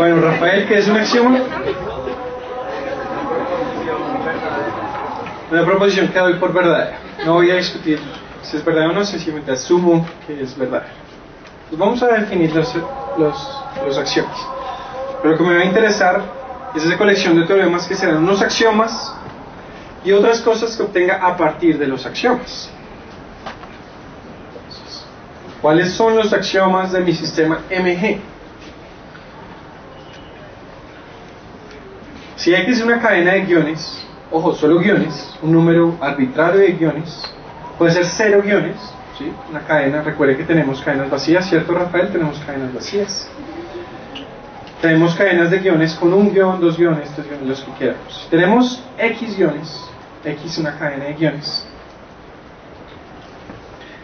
Bueno, Rafael, ¿qué es un axioma? Una proposición que doy por verdadera. No voy a discutir si es verdadera o no, sencillamente asumo que es verdadera. Pues vamos a definir los axiomas. Pero lo que me va a interesar es esa colección de teoremas que serán unos axiomas y otras cosas que obtenga a partir de los axiomas. Entonces, ¿cuáles son los axiomas de mi sistema MG? Si X es una cadena de guiones, ojo, solo guiones, un número arbitrario de guiones, puede ser 0 guiones, ¿sí? Una cadena, recuerde que tenemos cadenas vacías, ¿cierto, Rafael? Tenemos cadenas vacías. Tenemos cadenas de guiones con un guión, 2 guiones, 3 guiones, los que queramos. Tenemos X guiones, X es una cadena de guiones.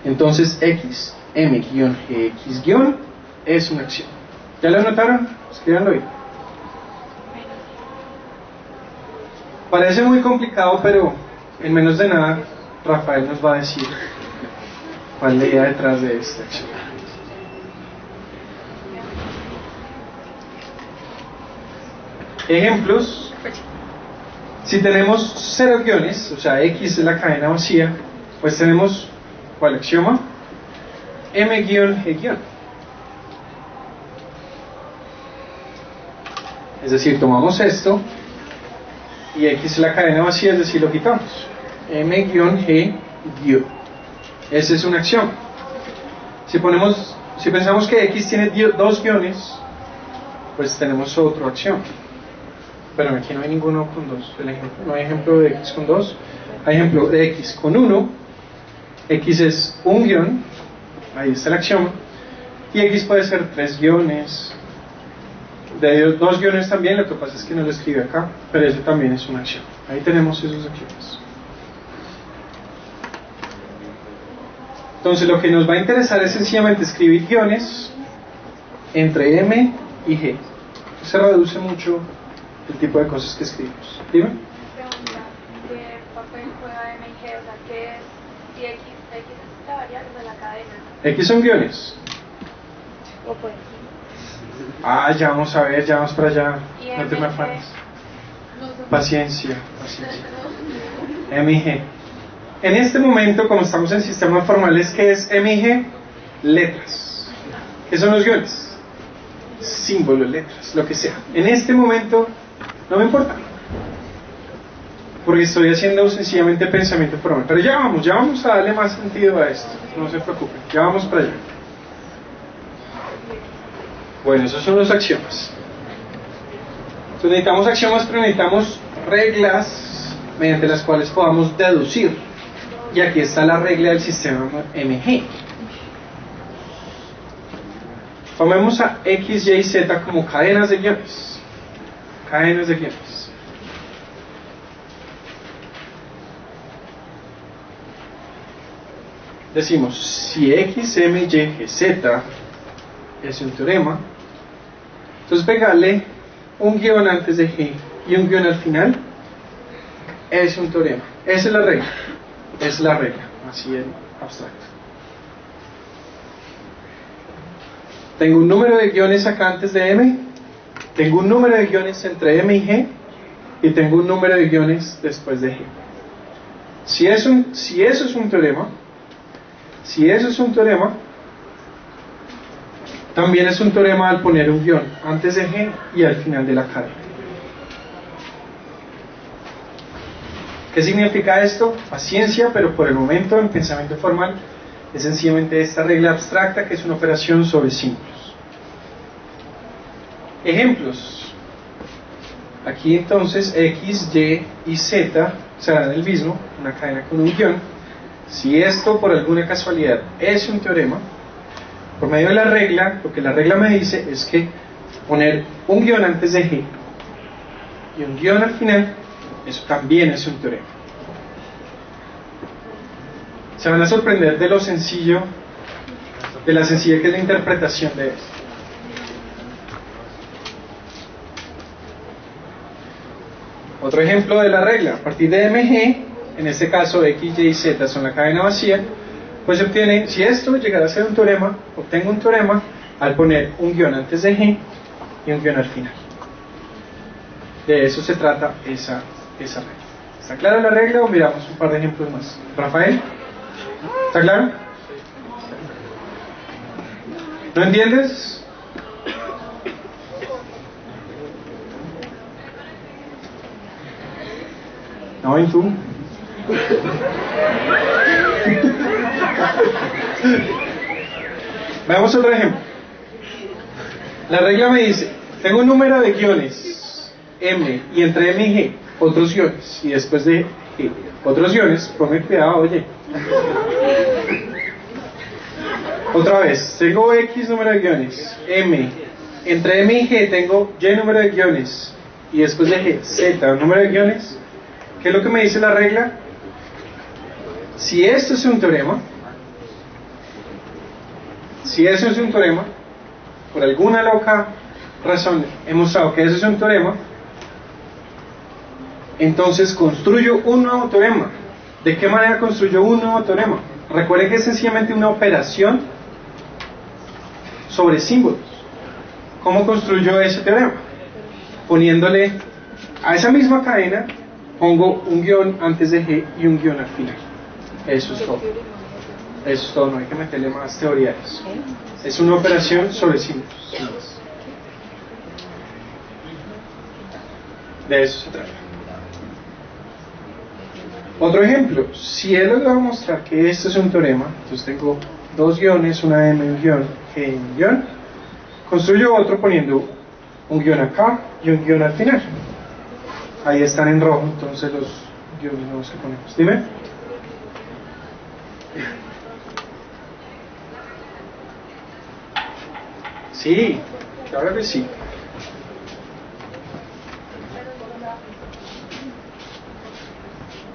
Entonces X, M-GX- es un axioma. ¿Ya lo notaron? Escríbanlo ahí. Parece muy complicado, pero en menos de nada Rafael nos va a decir cuál es la idea detrás de este axioma. Ejemplos: si tenemos 0 guiones, o sea X es la cadena vacía, pues tenemos ¿cuál axioma? M-G-. Es decir, tomamos esto y X es la cadena vacía, es decir, lo quitamos. M-G-. Ese es un axioma. Si pensamos que X tiene 2 guiones, pues tenemos otro axioma. Pero aquí no hay ninguno con 2. No hay ejemplo de X con 2. Hay ejemplo de X con 1. X es un guión. Ahí está el axioma. Y X puede ser 3 guiones. De 2 guiones también. Lo que pasa es que no lo escribe acá. Pero ese también es un axioma. Ahí tenemos esos axiomas. Entonces lo que nos va a interesar es sencillamente escribir guiones entre M y G. Se reduce mucho el tipo de cosas que escribimos. Dime. Pregunta, ¿qué papel juega M y G? O sea, ¿qué es? Si X es la variable de la cadena. X son guiones. O por aquí. Ya vamos a ver, ya vamos para allá. ¿Y No te me M y G? afanes. No sé. Paciencia. M y G. En este momento, como estamos en sistemas formales, ¿qué es M y G? Letras. ¿Qué son los guiones? Símbolos, letras, lo que sea. En este momento no me importa, porque estoy haciendo sencillamente pensamiento formal. Pero ya vamos a darle más sentido a esto. No se preocupen, ya vamos para allá. Bueno, esos son los axiomas. Entonces necesitamos axiomas, pero necesitamos reglas mediante las cuales podamos deducir. Y aquí está la regla del sistema MG. Tomemos a X, Y, Z como cadenas de guiones. Cadenas de guiones. Decimos, si X, M, Y, G, Z es un teorema, entonces pegarle un guión antes de G y un guión al final es un teorema. Esa es la regla. Es la regla, así en abstracto. Tengo un número de guiones acá antes de M, tengo un número de guiones entre M y G, y tengo un número de guiones después de G. Si eso es un teorema, también es un teorema al poner un guión antes de G y al final de la cadena. ¿Qué significa esto? Paciencia, pero por el momento en pensamiento formal es sencillamente esta regla abstracta que es una operación sobre símbolos. Ejemplos. Aquí entonces X, Y y Z serán el mismo, una cadena con un guión. Si esto por alguna casualidad es un teorema, por medio de la regla, lo que la regla me dice es que poner un guión antes de G y un guión al final, eso también es un teorema. Se van a sorprender de lo sencillo, de la sencilla que es la interpretación de esto. Otro ejemplo de la regla, a partir de MG, en este caso X, Y y Z son la cadena vacía, pues se obtiene, si esto llegara a ser un teorema, obtengo un teorema al poner un guión antes de G y un guión al final. De eso se trata esa regla. ¿Está clara la regla o miramos un par de ejemplos más? Rafael, ¿está claro? ¿No entiendes? No, ¿y tú? Veamos otro ejemplo. La regla me dice, tengo un número de guiones M y entre M y G otros guiones y después de G otros guiones. Ponme cuidado, oye. Otra vez, tengo X número de guiones M, entre M y G tengo Y número de guiones y después de G Z número de guiones. ¿Qué es lo que me dice la regla? Si esto es un teorema, si eso es un teorema, por alguna loca razón he mostrado que eso es un teorema, entonces construyo un nuevo teorema. ¿De qué manera construyo un nuevo teorema? Recuerden que es sencillamente una operación sobre símbolos. ¿Cómo construyo ese teorema? Poniéndole a esa misma cadena, pongo un guión antes de G y un guión al final. Eso es todo. Eso es todo, no hay que meterle más teoría a eso. Es una operación sobre símbolos. De eso se trata. Otro ejemplo, si él les va a mostrar que esto es un teorema, entonces tengo dos guiones, una M, un guión, G y un guión, construyo otro poniendo un guión acá y un guión al final. Ahí están en rojo, entonces los guiones nuevos que ponemos. Dime. Sí, claro que sí.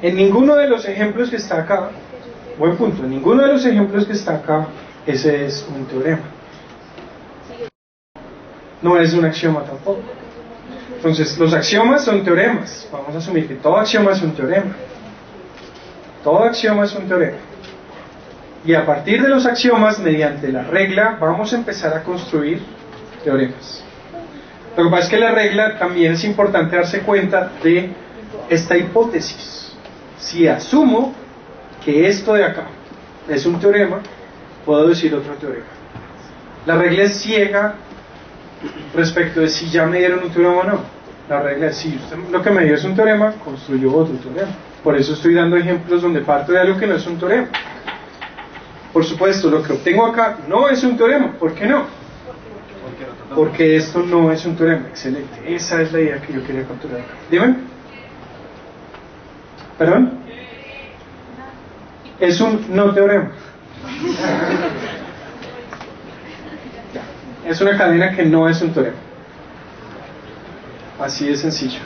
En ninguno de los ejemplos que está acá, buen punto, en ninguno de los ejemplos que está acá, ese es un teorema. No es un axioma tampoco. Entonces, los axiomas son teoremas. Vamos a asumir que todo axioma es un teorema. Todo axioma es un teorema. Y a partir de los axiomas, mediante la regla, vamos a empezar a construir teoremas. Lo que pasa es que la regla también es importante darse cuenta de esta hipótesis. Si asumo que esto de acá es un teorema, puedo decir otro teorema. La regla es ciega respecto de si ya me dieron un teorema o no. La regla es si usted lo que me dio es un teorema, construyo otro teorema. Por eso estoy dando ejemplos donde parto de algo que no es un teorema. Por supuesto, lo que obtengo acá no es un teorema. ¿Por qué no? Porque esto no es un teorema. Excelente. Esa es la idea que yo quería capturar acá. Dime. ¿Perdón? Es un no teorema. Es una cadena que no es un teorema. Así de sencillo.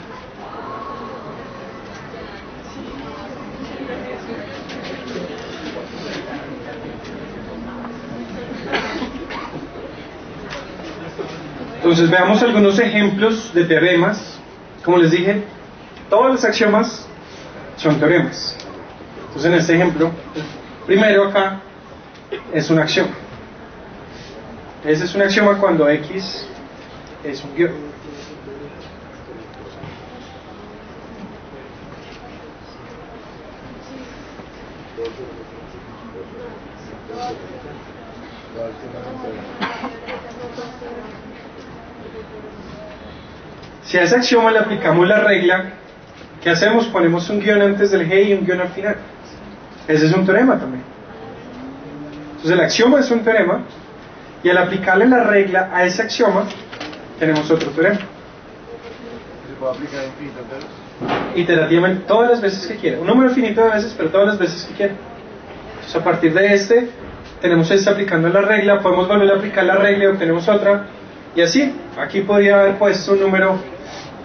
Entonces veamos algunos ejemplos de teoremas. Como les dije, todos los axiomas son teoremas. Entonces en este ejemplo, el primero acá es un axioma. Ese es un axioma cuando X es un guión. Si a ese axioma le aplicamos la regla, ¿qué hacemos? Ponemos un guión antes del G y un guión al final. Ese es un teorema también. Entonces el axioma es un teorema, y al aplicarle la regla a ese axioma, tenemos otro teorema. ¿Se puede aplicar infinitas veces? Iterativamente, todas las veces que quiera. Un número finito de veces, pero todas las veces que quiera. Entonces a partir de este, tenemos este aplicando la regla, podemos volver a aplicar la regla y obtenemos otra. Y así, aquí podría haber puesto un número,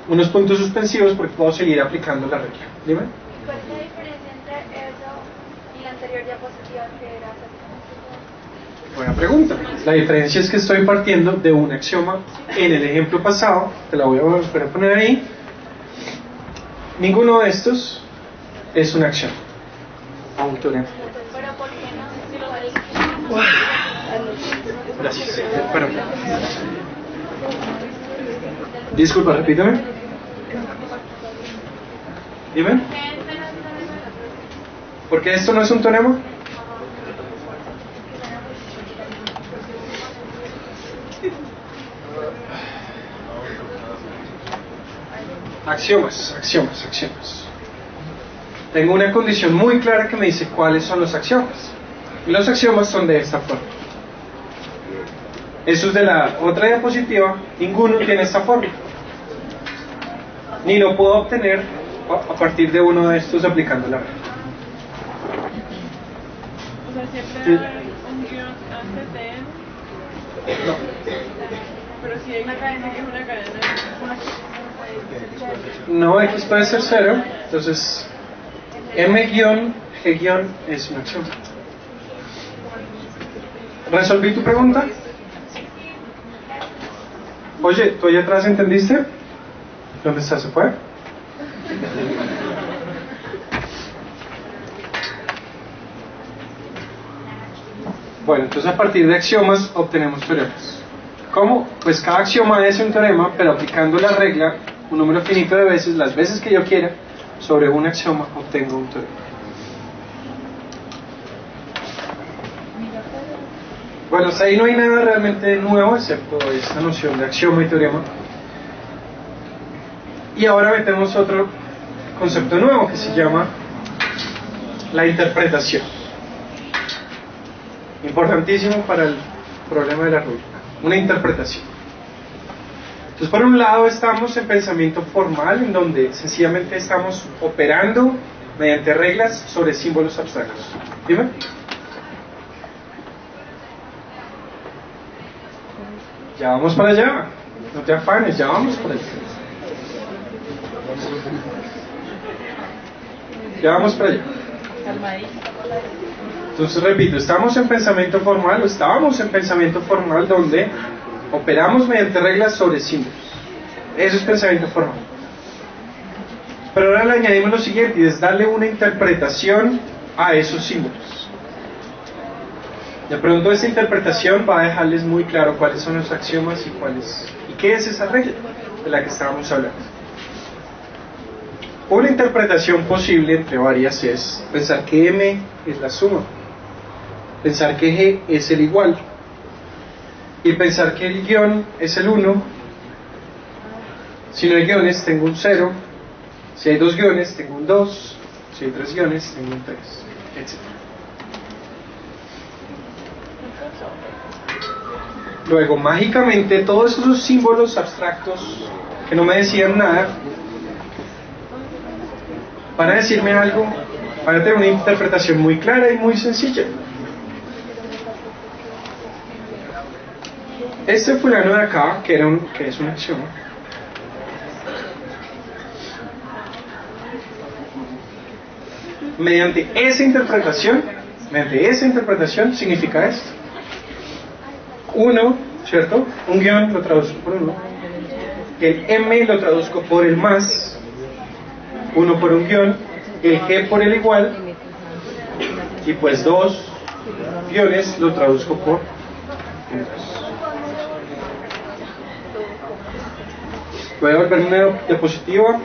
unos puntos suspensivos, porque puedo seguir aplicando la regla. Dime. ¿Cuál es la diferencia entre eso y la anterior diapositiva que era? Buena pregunta. La diferencia es que estoy partiendo de un axioma. En el ejemplo pasado, te la voy a volver a poner ahí, ninguno de estos es un axioma o un teorema. Pero ¿por qué no? Gracias. Bueno. Disculpa, repítame. Dime. ¿Por qué esto no es un teorema? Axiomas. Tengo una condición muy clara que me dice cuáles son los axiomas. Y los axiomas son de esta forma. Esos de la otra diapositiva, ninguno tiene esta forma. Ni lo puedo obtener a partir de uno de estos aplicando la regla. O sea, siempre hay un guión antes de él. No. Pero si hay una cadena que es una cadena. No, X puede ser 0. Entonces, M-G- es un axioma. ¿Resolví tu pregunta? Oye, ¿tú allá atrás entendiste? ¿Dónde está? ¿Se fue? Bueno, entonces a partir de axiomas obtenemos teoremas. ¿Cómo? Pues cada axioma es un teorema, pero aplicando la regla un número finito de veces, las veces que yo quiera, sobre un axioma obtengo un teorema. Bueno, hasta ahí no hay nada realmente nuevo, excepto esta noción de axioma y teorema. Y ahora metemos otro concepto nuevo que se llama la interpretación. Importantísimo para el problema de la rúbrica. Una interpretación. Entonces, por un lado estamos en pensamiento formal, en donde sencillamente estamos operando mediante reglas sobre símbolos abstractos. ¿Dime? Ya vamos para allá. No te afanes, ya vamos para allá. Ya vamos para allá. Entonces repito, estamos en pensamiento formal o estábamos en pensamiento formal donde operamos mediante reglas sobre símbolos. Eso es pensamiento formal. Pero ahora le añadimos lo siguiente, y es darle una interpretación a esos símbolos. De pronto esta interpretación va a dejarles muy claro cuáles son los axiomas y qué es esa regla de la que estábamos hablando. Una interpretación posible entre varias es pensar que M es la suma, pensar que G es el igual y pensar que el guión es el 1. Si no hay guiones tengo un 0, si hay 2 guiones tengo un 2, si hay 3 guiones tengo un 3, etc. Luego, mágicamente, todos esos símbolos abstractos que no me decían nada van a decirme algo, van a tener una interpretación muy clara y muy sencilla. Este fulano de acá, que es un axioma, mediante esa interpretación significa esto. 1, ¿cierto? Un guión lo traduzco por 1. El M lo traduzco por el más, 1 por un guión, el G por el igual, y pues 2 guiones lo traduzco por el 2. Voy a volver una diapositiva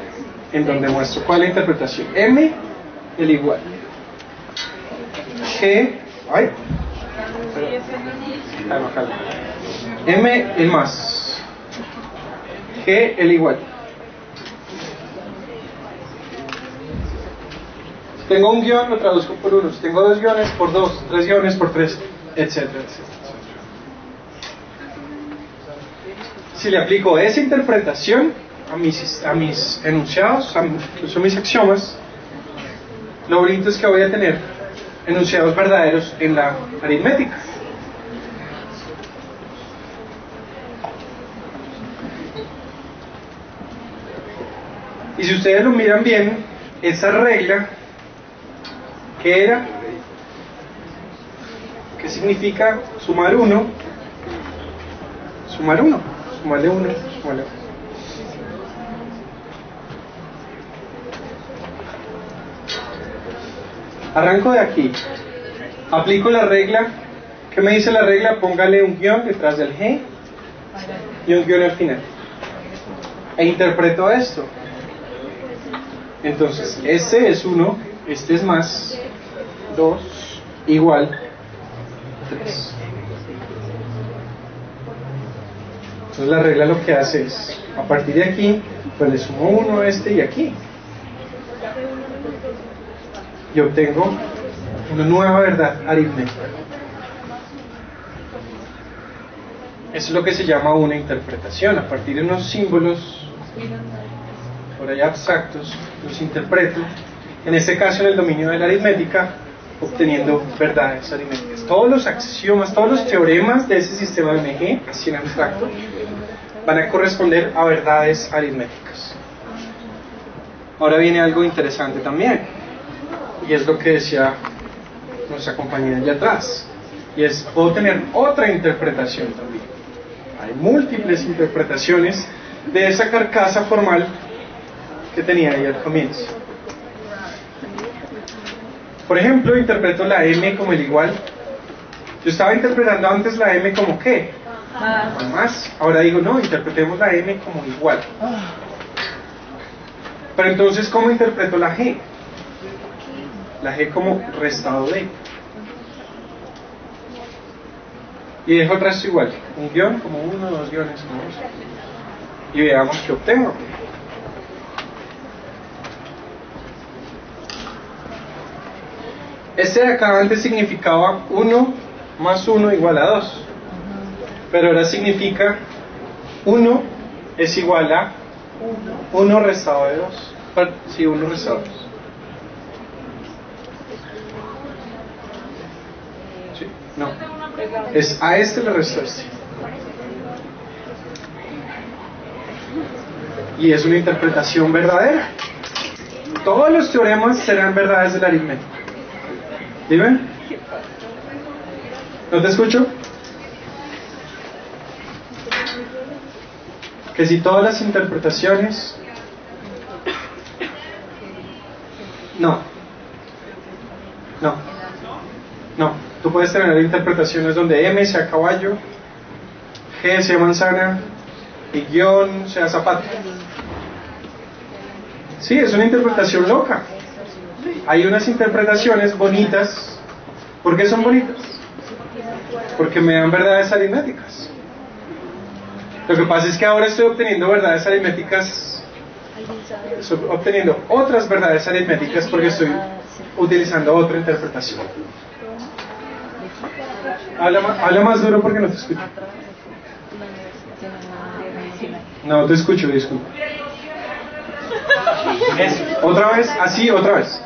en donde muestro cuál es la interpretación. M, el igual. G, calma. M, el más. G, el igual. Si tengo un guión, lo traduzco por 1. Si tengo 2 guiones, por 2. 3 guiones, por 3, etcétera. Si le aplico esa interpretación a mis enunciados, incluso a mis axiomas, lo bonito es que voy a tener enunciados verdaderos en la aritmética. Y si ustedes lo miran bien, esa regla, ¿qué era? ¿Qué significa sumar 1? Sumar 1, sumarle 1, sumarle 1. Arranco de aquí, aplico la regla. ¿Qué me dice la regla? Póngale un guión detrás del G y un guión al final. e interpreto esto. Entonces, este es 1, este es más 2, igual 3. Entonces la regla lo que hace es, a partir de aquí, pues le sumo 1 a este y aquí. Y obtengo una nueva verdad aritmética. Eso es lo que se llama una interpretación. A partir de unos símbolos por ahí abstractos, los interpreto, en este caso en el dominio de la aritmética, obteniendo verdades aritméticas. Todos los axiomas, todos los teoremas de ese sistema de MG, así en abstracto, van a corresponder a verdades aritméticas. Ahora viene algo interesante también, y es lo que decía nuestra compañera allá atrás, y es, puedo tener otra interpretación también. Hay múltiples interpretaciones de esa carcasa formal que tenía ahí al comienzo. Por ejemplo, interpreto la M como el igual. Yo estaba interpretando antes la M como ¿qué? Con más. Ahora digo, no, interpretemos la M como igual. Pero entonces, ¿cómo interpreto la G? La G como restado de. Y dejo el resto igual. Un guión como 1, 2 guiones como 2. Y veamos qué obtengo. Este de acá antes significaba 1 más 1 igual a 2. Pero ahora significa 1 es igual a 1 restado de 2. Sí, 1 restado de 2. ¿Sí? No. Es a este le resto este. Y es una interpretación verdadera. Todos los teoremas serán verdades de la aritmética. ¿Dime? ¿No te escucho? Que si todas las interpretaciones... No. Tú puedes tener interpretaciones donde M sea caballo, G sea manzana y guión sea zapato. Sí, es una interpretación loca. Hay unas interpretaciones bonitas. ¿Por qué son bonitas? Porque me dan verdades aritméticas. Lo que pasa es que ahora estoy obteniendo verdades aritméticas, estoy obteniendo otras verdades aritméticas porque estoy utilizando otra interpretación. Habla más duro porque no te escucho. No te escucho, disculpa. Otra vez, así, otra vez.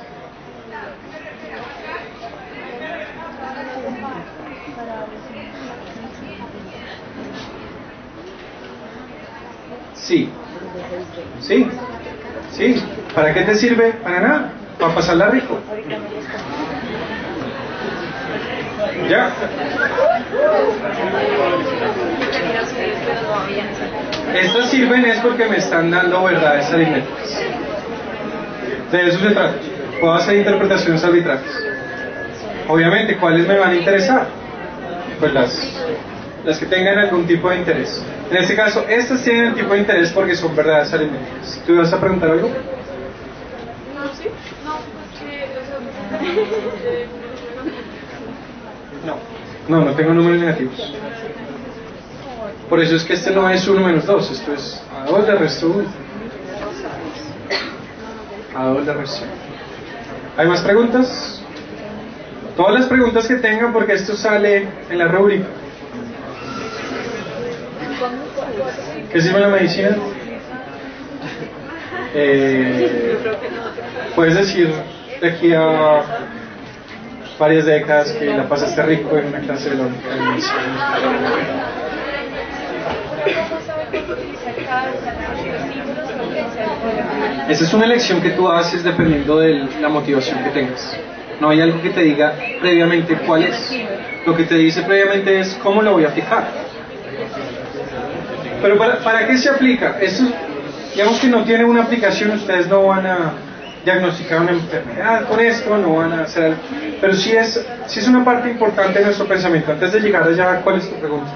Sí. ¿Para qué te sirve? Para nada. Para pasarla rico. ¿Ya? Estas sirven es porque me están dando verdades aritméticas. De eso se trata. Puedo hacer interpretaciones arbitrarias. Obviamente, ¿cuáles me van a interesar? Pues las que tengan algún tipo de interés. En este caso, estas tienen el tipo de interés porque son verdades aritméticas. ¿Tú vas a preguntar algo? No tengo números negativos. Por eso es que este no es 1 menos 2, esto es a 2 de resto 1. A 2 de resto 1. ¿Hay más preguntas? Todas las preguntas que tengan porque esto sale en la rúbrica. ¿Qué sirve la medicina? Puedes decir de aquí a varias décadas que la pasaste rico en una clase de lógica de medicina. Esa es una elección que tú haces dependiendo de la motivación que tengas. No hay algo que te diga previamente cuál es. Lo que te dice previamente es cómo lo voy a fijar. Pero ¿para qué se aplica? Esto, digamos que no tiene una aplicación, ustedes no van a diagnosticar una enfermedad con esto, no van a hacer algo. Pero sí es una parte importante de nuestro pensamiento. Antes de llegar allá, ¿cuál es tu pregunta?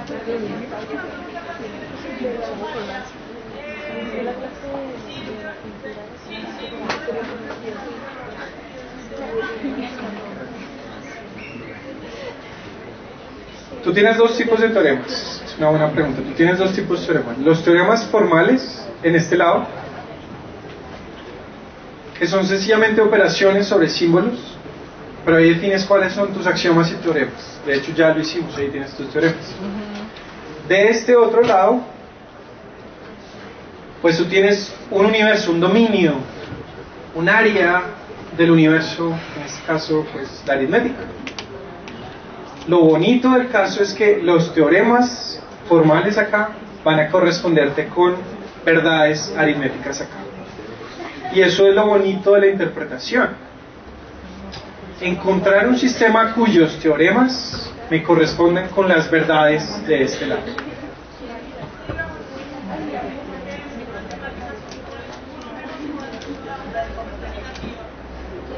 Tú tienes dos tipos de teoremas. Es una buena pregunta. Tú tienes dos tipos de teoremas. Los teoremas formales, en este lado, que son sencillamente operaciones sobre símbolos, pero ahí defines cuáles son tus axiomas y teoremas. De hecho, ya lo hicimos, ahí tienes tus teoremas. De este otro lado, pues tú tienes un universo, un dominio, un área del universo, en este caso, pues la aritmética. Lo bonito del caso es que los teoremas formales acá van a corresponderte con verdades aritméticas acá. Y eso es lo bonito de la interpretación. Encontrar un sistema cuyos teoremas me corresponden con las verdades de este lado.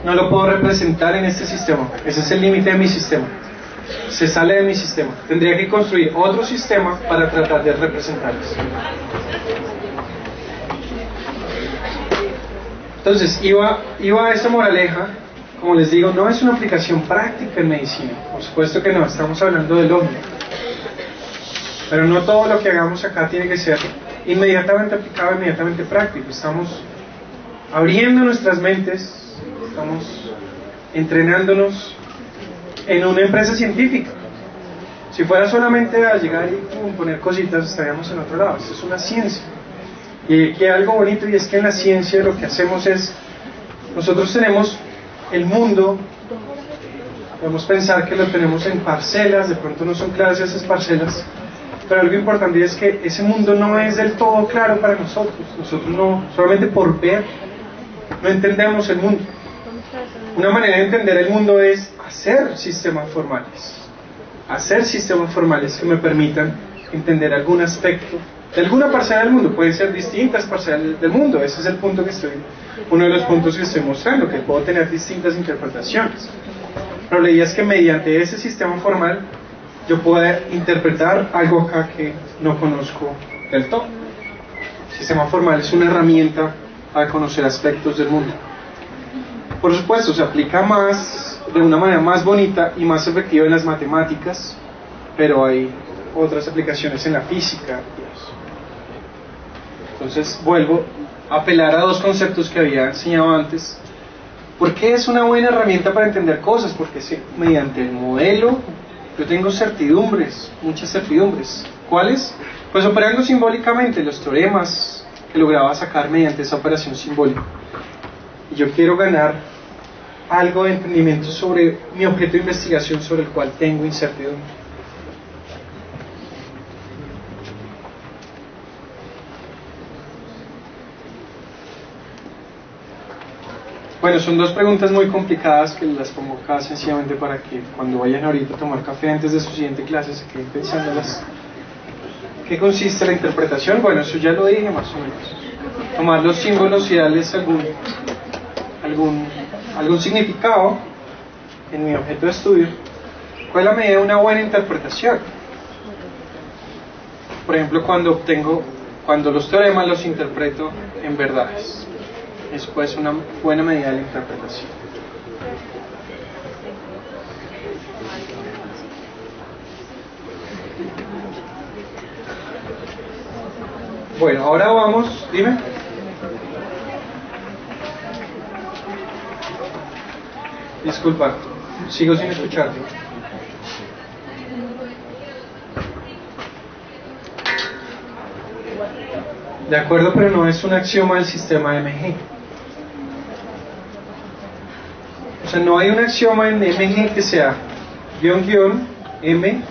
No lo puedo representar en este sistema. Ese es el límite de mi sistema. Se sale de mi sistema. Tendría que construir otro sistema para tratar de representarlos. Entonces, iba a esa moraleja. Como les digo, no es una aplicación práctica en medicina. Por supuesto que no, estamos hablando de lógica. Pero no todo lo que hagamos acá tiene que ser inmediatamente aplicado, inmediatamente práctico. Estamos abriendo nuestras mentes, estamos entrenándonos en una empresa científica. Si fuera solamente a llegar y poner cositas, estaríamos en otro lado. Esto es una ciencia. Y aquí hay algo bonito, y es que en la ciencia lo que hacemos es, nosotros tenemos el mundo, podemos pensar que lo tenemos en parcelas, de pronto no son claras esas parcelas, pero algo importante es que ese mundo no es del todo claro para nosotros. Nosotros no, solamente por ver, no entendemos el mundo. Una manera de entender el mundo es hacer sistemas formales que me permitan entender algún aspecto de alguna parcela del mundo. Pueden ser distintas parcelas del mundo. Ese es el punto que uno de los puntos que estoy mostrando, que puedo tener distintas interpretaciones. Pero la idea es que mediante ese sistema formal yo pueda interpretar algo acá que no conozco del todo. El sistema formal es una herramienta para conocer aspectos del mundo. Por supuesto, se aplica más, de una manera más bonita y más efectiva en las matemáticas, pero hay otras aplicaciones en la física. Entonces vuelvo a apelar a dos conceptos que había enseñado antes. ¿Por qué es una buena herramienta para entender cosas? Porque mediante el modelo yo tengo certidumbres, muchas certidumbres. ¿Cuáles? Pues operando simbólicamente los teoremas que lograba sacar mediante esa operación simbólica. Y yo quiero ganar algo de entendimiento sobre mi objeto de investigación sobre el cual tengo incertidumbre. Bueno, son dos preguntas muy complicadas que las pongo acá sencillamente para que cuando vayan ahorita a tomar café antes de su siguiente clase se queden pensándolas. ¿Qué consiste la interpretación? Bueno, eso ya lo dije más o menos. Tomar los símbolos y darles algún significado en mi objeto de estudio. ¿Cuál es la medida de una buena interpretación? Por ejemplo, cuando los teoremas los interpreto en verdades. Eso puede ser una buena medida de la interpretación. Bueno, ahora vamos, dime. Disculpa, sigo sin escucharte. De acuerdo, pero no es un axioma del sistema MG. O sea, no hay un axioma en MG que sea _, M,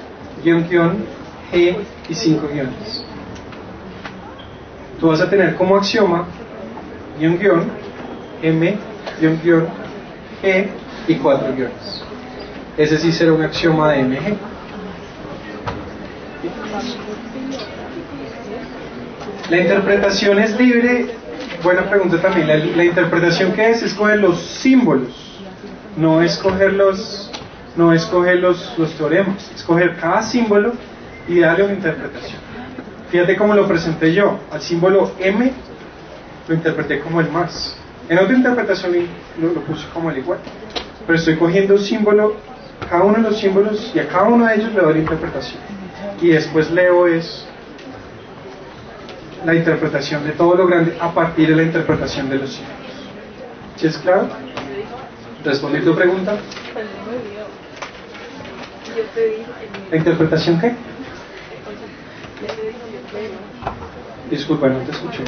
G y 5 guiones. Tú vas a tener como axioma _, M, G y 4 guiones. Ese sí será un axioma de MG. La interpretación es libre. Buena pregunta también. La interpretación que es coger los símbolos, no escoger los teoremas, escoger cada símbolo y darle una interpretación. Fíjate cómo lo presenté yo. Al símbolo M lo interpreté como el más. En otra interpretación lo puse como el igual. Pero estoy cogiendo un símbolo, cada uno de los símbolos, y a cada uno de ellos le doy la interpretación. Y después leo la interpretación de todo lo grande a partir de la interpretación de los símbolos. ¿Sí es claro? ¿Respondí tu pregunta? ¿La interpretación qué? Disculpa, no te escuché.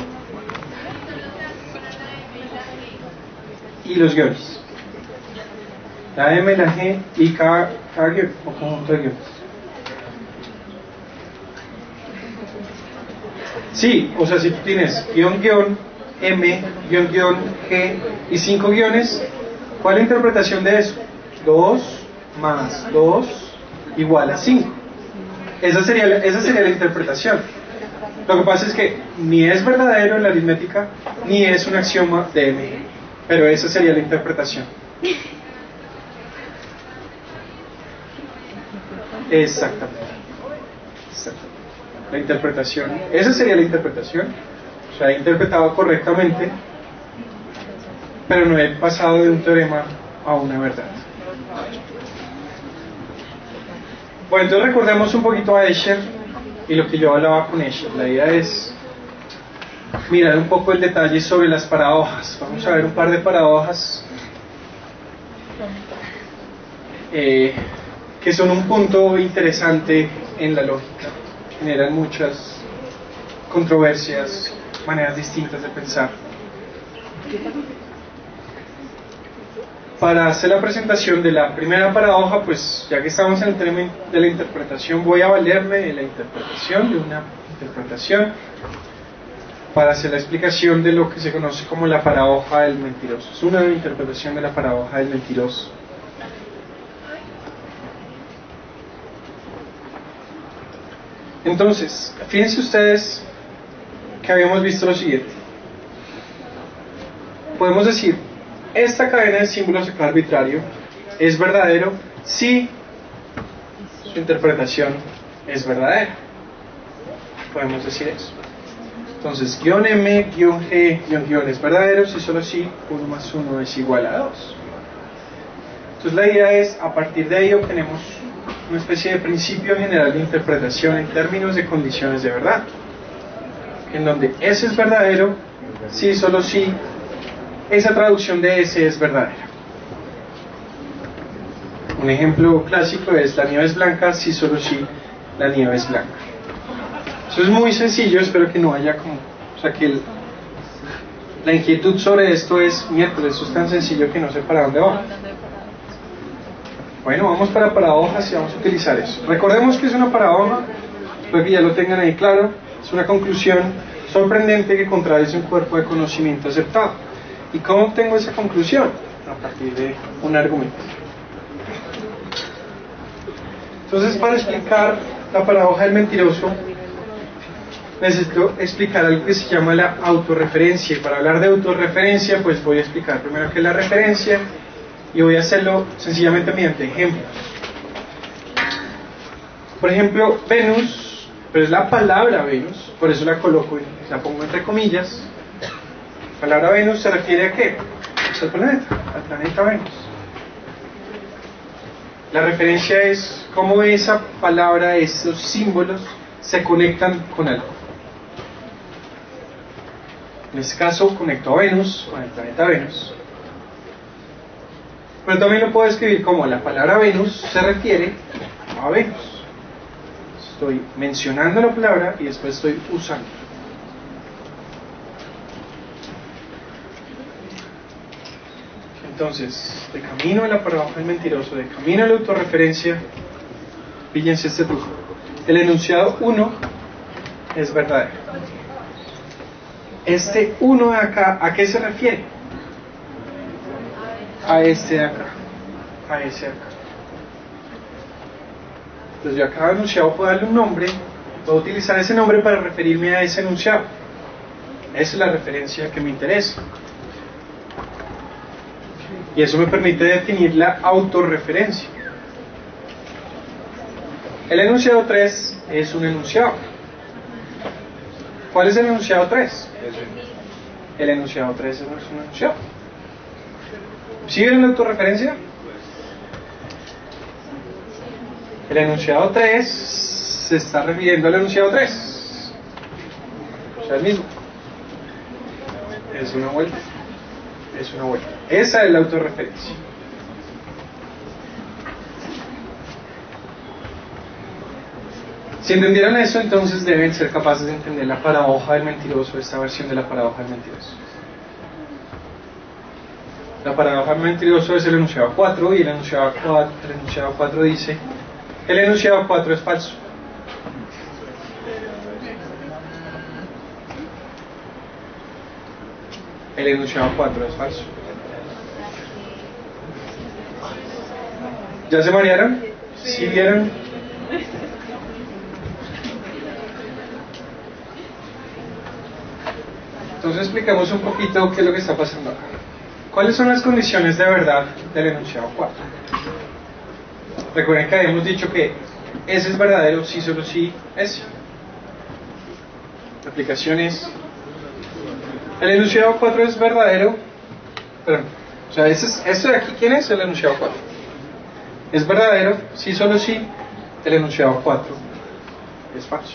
Y los guiones. La M, la G y cada guión o conjunto de guiones. Sí, o sea, si tú tienes guión, guión, M, guión, guión, G y 5 guiones, ¿cuál es la interpretación de eso? 2 más 2 igual a 5. Esa sería la interpretación. Lo que pasa es que ni es verdadero en la aritmética, ni es un axioma de M, pero esa sería la interpretación. Exactamente. La interpretación, esa sería la interpretación. O sea, he interpretado correctamente, pero no he pasado de un teorema a una verdad. Bueno, entonces recordemos un poquito a Escher y lo que yo hablaba con Escher. La idea es mirar un poco el detalle sobre las paradojas. Vamos a ver un par de paradojas que son un punto interesante en la lógica. Generan muchas controversias, maneras distintas de pensar. Para hacer la presentación de la primera paradoja, pues ya que estamos en el tema de la interpretación, voy a valerme de la interpretación, de una interpretación, para hacer la explicación de lo que se conoce como la paradoja del mentiroso. Es una interpretación de la paradoja del mentiroso. Entonces, fíjense ustedes que habíamos visto lo siguiente. Podemos decir, esta cadena de símbolos acá arbitrario es verdadero si su interpretación es verdadera. Podemos decir eso. Entonces, guión M, guión G, guión es verdadero si solo si 1 más 1 es igual a 2. Entonces la idea es, a partir de ahí obtenemos una especie de principio general de interpretación en términos de condiciones de verdad, en donde S es verdadero si solo si esa traducción de S es verdadera. Un ejemplo clásico es la nieve es blanca si solo si la nieve es blanca. Eso es muy sencillo, espero que no haya como, o sea que la inquietud sobre esto es, miércoles, esto es tan sencillo que no sé para dónde va. Bueno, vamos para paradojas y vamos a utilizar eso. Recordemos que es una paradoja, espero que ya lo tengan ahí claro, es una conclusión sorprendente que contradice un cuerpo de conocimiento aceptado. ¿Y cómo obtengo esa conclusión? A partir de un argumento. Entonces, para explicar la paradoja del mentiroso, necesito explicar algo que se llama la autorreferencia. Y para hablar de autorreferencia, pues voy a explicar primero qué es la referencia y voy a hacerlo sencillamente mediante ejemplos. Por ejemplo, Venus, pero es la palabra Venus, por eso la coloco, la pongo entre comillas. La palabra Venus se refiere a qué? Al planeta Venus. La referencia es cómo esa palabra, esos símbolos se conectan con algo. En este caso conecto a Venus con el planeta Venus. Pero también lo puedo escribir como la palabra Venus se refiere a Venus. Estoy mencionando la palabra y después estoy usando. Entonces, de camino a la paradoja del mentiroso, de camino a la autorreferencia, fíjense este truco. El enunciado 1 es verdadero. Este 1 de acá, ¿a qué se refiere? A este de acá, a ese de acá. Entonces yo a cada enunciado puedo darle un nombre, puedo utilizar ese nombre para referirme a ese enunciado. Esa es la referencia que me interesa. Y eso me permite definir la autorreferencia. El enunciado 3 es un enunciado. ¿Cuál es el enunciado 3? el enunciado 3 no es un enunciado. ¿Sí ven la autorreferencia? El enunciado 3 se está refiriendo al enunciado 3. O sea, el mismo. Es una vuelta. Es una vuelta. Esa es la autorreferencia. Si entendieron eso, entonces deben ser capaces de entender la paradoja del mentiroso, esta versión de la paradoja del mentiroso. La paradoja del mentiroso es el enunciado 4 y el enunciado 4 dice: el enunciado 4 es falso. El enunciado 4 es falso. ¿Ya se marearon? ¿Sí vieron? Entonces expliquemos un poquito qué es lo que está pasando acá. ¿Cuáles son las condiciones de verdad del enunciado 4? Recuerden que habíamos dicho que ese es verdadero si solo si ese. La aplicación es: el enunciado 4 es verdadero. Perdón, o sea, esto de aquí, ¿quién es? El enunciado 4. Es verdadero si solo si el enunciado 4 es falso.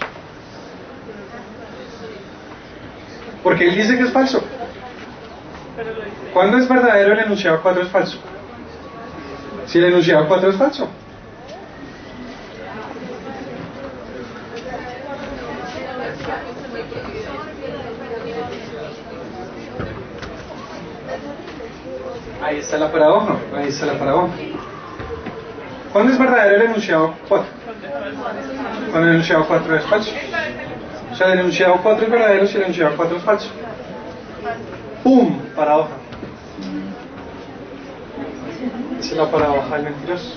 Porque él dice que es falso. ¿Cuándo es verdadero el enunciado 4 es falso? Si el enunciado 4 es falso. Ahí está la paradoja. Ahí está la paradoja. ¿Cuándo es verdadero el enunciado 4? Cuando el enunciado 4 es falso. O sea, el enunciado 4 es verdadero si el enunciado 4 es falso. ¡Pum! Paradoja. Esa es la paradoja del mentiroso.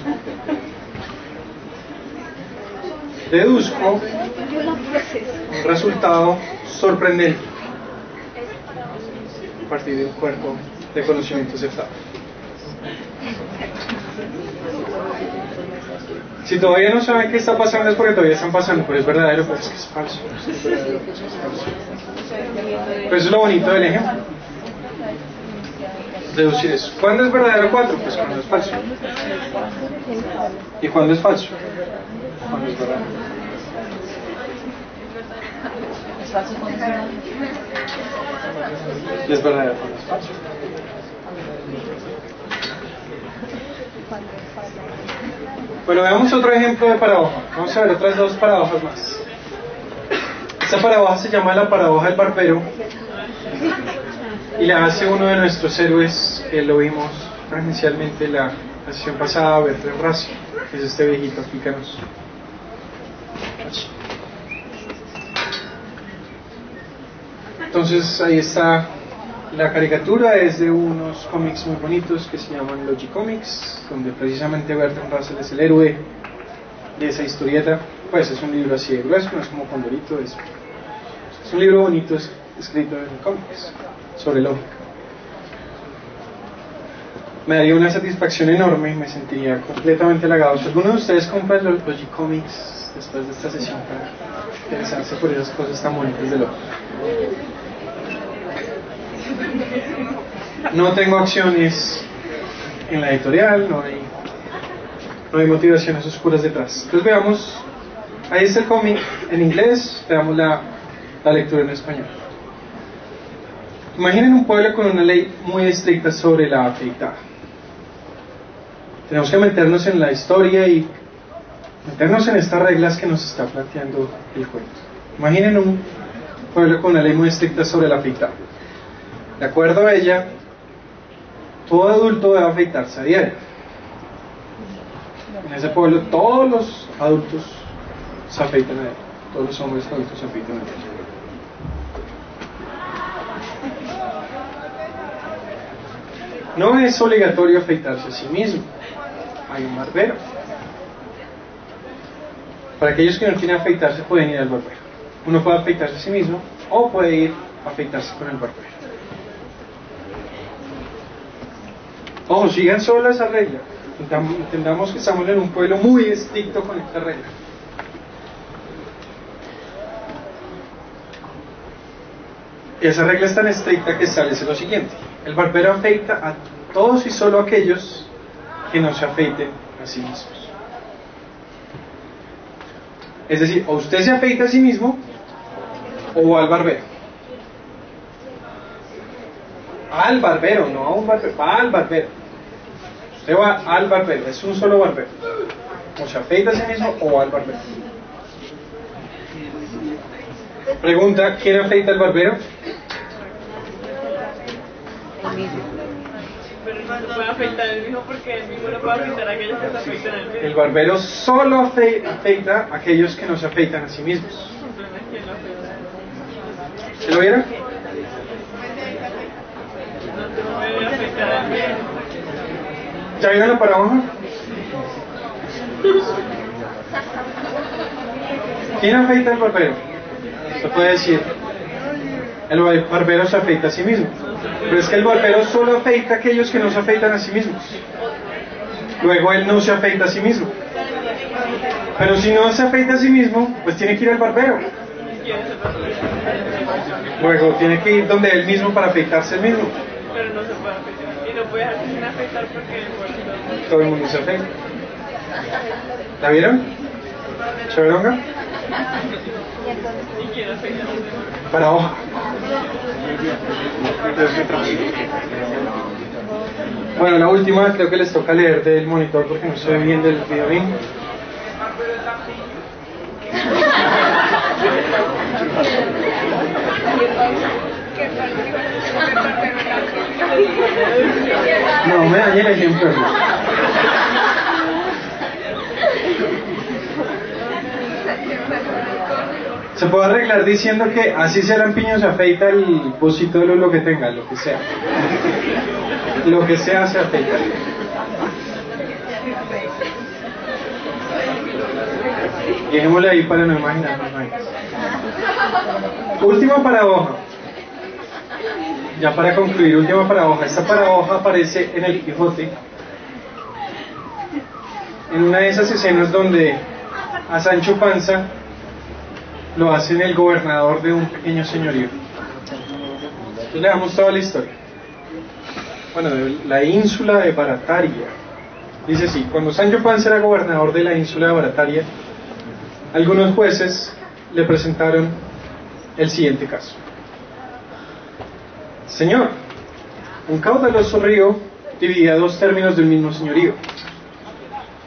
Deduzco un resultado sorprendente a partir de un cuerpo de conocimiento aceptado. Si todavía no saben qué está pasando es porque todavía están pasando, pero es verdadero, pues es que es falso. Pero eso es lo bonito del ejemplo. Deducir eso. ¿Cuándo es verdadero 4? Pues cuando es falso. ¿Y cuándo es falso? Cuando es verdadero. Y es verdadero cuando es falso. Bueno, veamos otro ejemplo de paradoja. Vamos a ver otras dos paradojas más. Esta paradoja se llama la paradoja del barbero y la hace uno de nuestros héroes que lo vimos presencialmente en la sesión pasada, Bertrand Russell, que es este viejito africanos. Entonces ahí está la caricatura, es de unos cómics muy bonitos que se llaman Logicomics, donde precisamente Bertrand Russell es el héroe de esa historieta. Pues es un libro así de grueso, no es como Condorito, es un libro bonito escrito en cómics sobre lógica. Me daría una satisfacción enorme, me sentiría completamente halagado si alguno de ustedes compra los Logicomics después de esta sesión para interesarse por esas cosas tan bonitas de lógica. No tengo acciones en la editorial, no hay motivaciones oscuras detrás. Entonces veamos, ahí está el cómic en inglés, veamos la lectura en español. Imaginen un pueblo con una ley muy estricta sobre la afeitada. Tenemos que meternos en la historia y meternos en estas reglas que nos está planteando el cuento. Imaginen un pueblo con una ley muy estricta sobre la afeitada. De acuerdo a ella, todo adulto debe afeitarse a diario. En ese pueblo todos los adultos se afeitan a diario. Todos los hombres adultos se afeitan a diario. No es obligatorio afeitarse a sí mismo. Hay un barbero. Para aquellos que no quieren afeitarse pueden ir al barbero. Uno puede afeitarse a sí mismo o puede ir a afeitarse con el barbero. Ojo, sigan solo esa regla. Entendamos que estamos en un pueblo muy estricto con esta regla. Esa regla es tan estricta que establece lo siguiente: el barbero afeita a todos y solo a aquellos que no se afeiten a sí mismos. Es decir, o usted se afeita a sí mismo o va al barbero. Al barbero, no a un barbero, va al barbero. Usted va al barbero, es un solo barbero. O se afeita a sí mismo o va al barbero. Pregunta: ¿quién afeita al barbero? Pero no se puede afeitar el mismo porque el mismo no puede afeitar a aquellos que se afeitan el mismo. El barbero solo afeita a aquellos que no se afeitan a sí mismos. El problema es quién lo afeita. ¿Se lo vieron? No se puede afeitar el mismo. ¿Ya vieron la paradoja? ¿Quién afeita al barbero? Se puede decir, el barbero se afeita a sí mismo. Pero es que el barbero solo afeita a aquellos que no se afeitan a sí mismos. Luego él no se afeita a sí mismo. Pero si no se afeita a sí mismo, pues tiene que ir al barbero. Luego tiene que ir donde él mismo para afeitarse él mismo. Pero no se puede afeitar. Y no puede dejarse sin afeitar porque bueno, Todo el mundo se afeita. ¿La vieron? ¿Chéveronga? y quiere afeitar. Paradoja. Bueno, la última creo que les toca leer del monitor porque no se ve bien del video bien. No me dañe el ejemplo. Se puede arreglar diciendo que así sea lampiño, se afeita el pocito de lo que tenga, lo que sea. Lo que sea se afeita. Dejémosle ahí para no imaginarnos más. Última paradoja. Ya para concluir, última paradoja. Esta paradoja aparece en el Quijote, en una de esas escenas donde a Sancho Panza lo hacen el gobernador de un pequeño señorío. Entonces le damos toda la historia. Bueno, de la ínsula de Barataria. Dice así: cuando Sancho Panza era gobernador de la ínsula de Barataria, algunos jueces le presentaron el siguiente caso. Señor, un caudaloso río dividía dos términos del mismo señorío,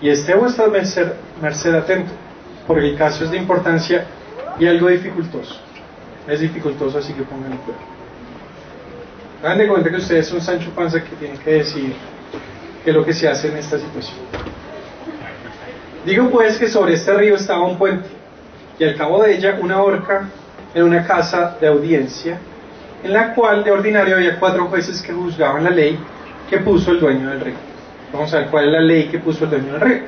y esté vuestra merced atento, porque el caso es de importancia y algo dificultoso. Es dificultoso, así que pónganlo cuidado. Hagan de cuenta que ustedes son Sancho Panza que tienen que decidir qué es lo que se hace en esta situación. Digo pues que sobre este río estaba un puente, y al cabo de ella una horca en una casa de audiencia, en la cual de ordinario había 4 jueces que juzgaban la ley que puso el dueño del río. Vamos a ver cuál es la ley que puso el dueño del río.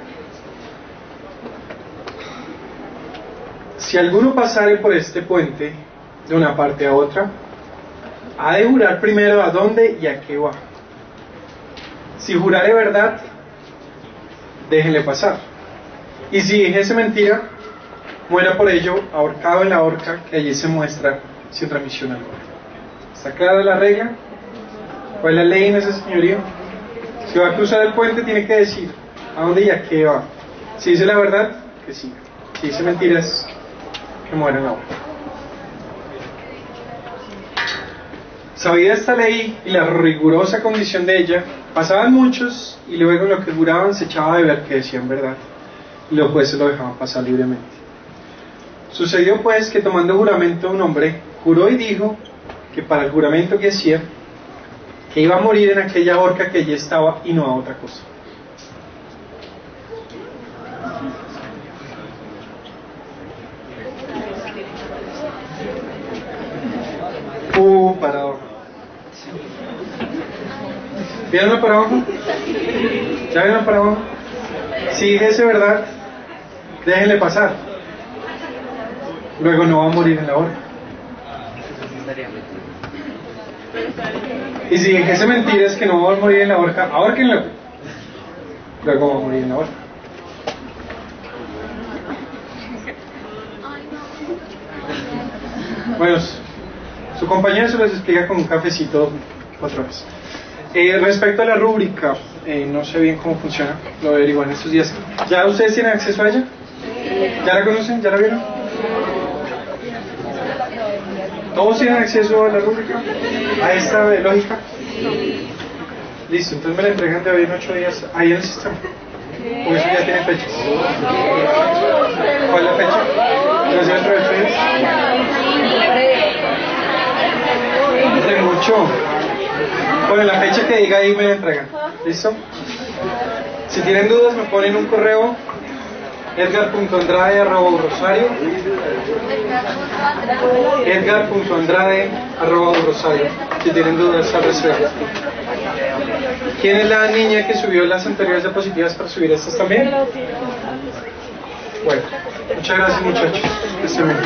Si alguno pasare por este puente de una parte a otra, ha de jurar primero a dónde y a qué va. Si jurare verdad, déjenle pasar. Y si dijese mentira, muera por ello ahorcado en la horca que allí se muestra sin remisión alguna. ¿Está clara la regla? ¿Cuál es la ley en ese señorío? Si va a cruzar el puente, tiene que decir a dónde y a qué va. Si dice la verdad, que siga. Si dice mentiras, que muera en la horca. Sabida esta ley y la rigurosa condición de ella, pasaban muchos y luego lo que juraban se echaba de ver que decían verdad, y los jueces lo dejaban pasar libremente. Sucedió pues que tomando juramento un hombre, juró y dijo que para el juramento que hacía, que iba a morir en aquella horca que allí estaba y no a otra cosa. Paradoja. ¿Vieron la paradoja? ¿Ya vieron la paradoja? Si dijese verdad, déjenle pasar. Luego no va a morir en la horca. Y si dijese mentiras que no va a morir en la horca, ahórquenlo. Luego va a morir en la horca. Bueno, Su compañero se los explica con un cafecito otra vez. Respecto a la rúbrica, no sé bien cómo funciona, lo averiguan estos días. ¿Ya ustedes tienen acceso a ella? ¿Ya la conocen? ¿Ya la vieron? ¿Todos tienen acceso a la rúbrica? ¿A esta lógica? Listo, entonces me la entregan de hoy en 8 días ahí en el sistema. Porque eso ya tiene fecha. ¿Cuál es la fecha? ¿No es dentro de 8 días? De mucho. Bueno, la fecha que diga ahí me la entregan. ¿Listo? Si tienen dudas me ponen un correo edgar.andrade@rosario edgar.andrade@rosario si tienen dudas al respecto. ¿Quién es la niña que subió las anteriores diapositivas para subir estas también? Bueno, muchas gracias muchachos. Que estén bien.